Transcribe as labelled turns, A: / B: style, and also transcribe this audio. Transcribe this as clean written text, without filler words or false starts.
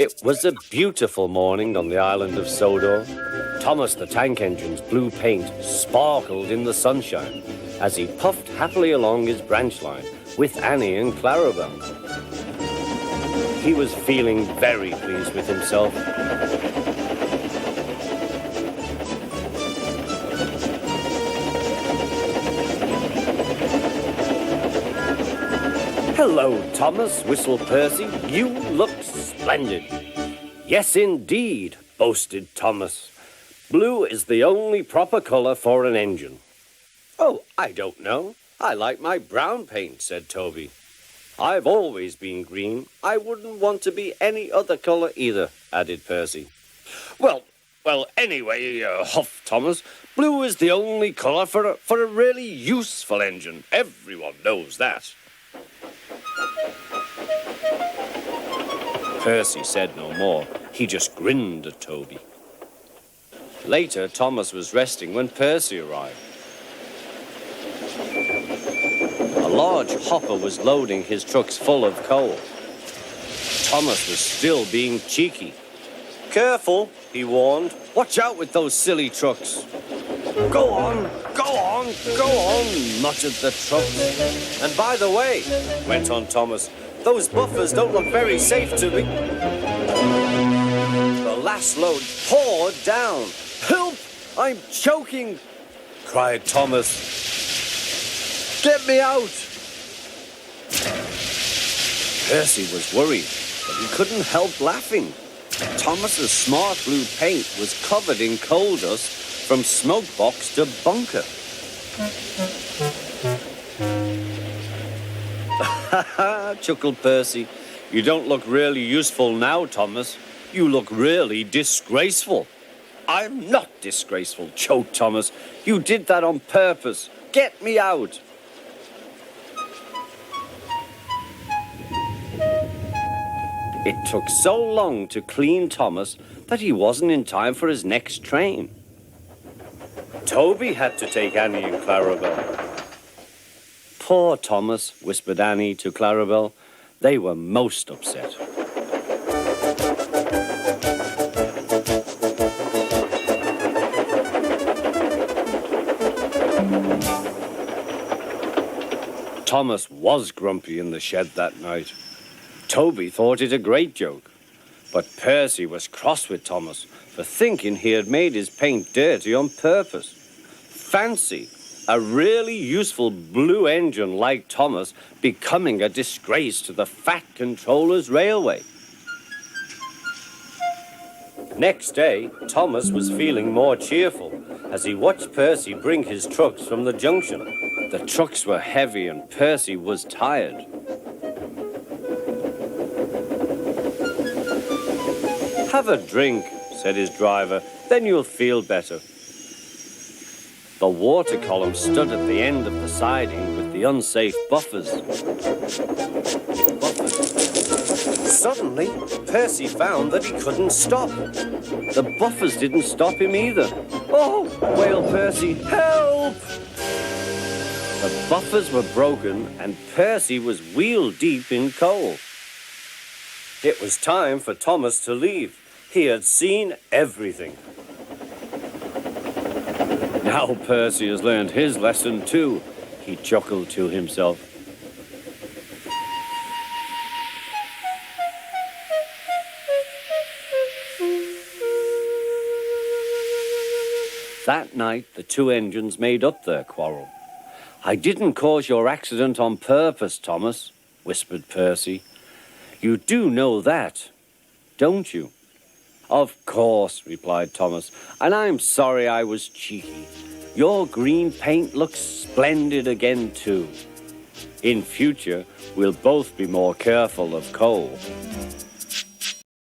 A: It was a beautiful morning on the island of Sodor. Thomas the Tank Engine's blue paint sparkled in the sunshine as he puffed happily along his branch line with Annie and Clarabelle. He was feeling very pleased with himself. "Hello, Thomas," whistled Percy. "You look splendid." "Yes, indeed," boasted Thomas. "Blue is the only proper colour for an engine." "Oh, I don't know. I like my brown paint," said Toby. "I've always been green. I wouldn't want to be any other colour either," added Percy. Well, anyway, huffed Thomas, "blue is the only colour for a really useful engine. Everyone knows that." Percy said no more. He just grinned at Toby. Later, Thomas was resting when Percy arrived. A large hopper was loading his trucks full of coal. Thomas was still being cheeky. "Careful," he warned. "Watch out with those silly trucks." Go on, muttered the trucks. "And by the way," went on Thomas, "those buffers don't look very safe to me." The last load poured down. "Help! I'm choking!" cried Thomas. "Get me out!" Percy was worried, but he couldn't help laughing. Thomas's smart blue paint was covered in coal dust from smoke box to bunker. "Ha ha," chuckled Percy. "You don't look really useful now, Thomas. You look really disgraceful." "I'm not disgraceful," choked Thomas. "You did that on purpose. Get me out." It took so long to clean Thomas that he wasn't in time for his next train. Toby had to take Annie and Clarabelle. "Poor Thomas," whispered Annie to Clarabelle. They were most upset. Thomas was grumpy in the shed that night. Toby thought it a great joke, but Percy was cross with Thomas for thinking he had made his paint dirty on purpose. Fancy a really useful blue engine like Thomas becoming a disgrace to the Fat Controller's railway. Next day, Thomas was feeling more cheerful as he watched Percy bring his trucks from the junction. The trucks were heavy and Percy was tired. "Have a drink," said his driver, "then you'll feel better." The water column stood at the end of the siding with the unsafe buffers. Suddenly, Percy found that he couldn't stop. The buffers didn't stop him either. "Oh!" wailed Percy. "Help!" The buffers were broken and Percy was wheel-deep in coal. It was time for Thomas to leave. He had seen everything. "Now Percy has learned his lesson too," he chuckled to himself. That night, the two engines made up their quarrel. "I didn't cause your accident on purpose, Thomas," whispered Percy. "You do know that, don't you?" "Of course," replied Thomas, "and I'm sorry I was cheeky. Your green paint looks splendid again, too. In future, we'll both be more careful of coal."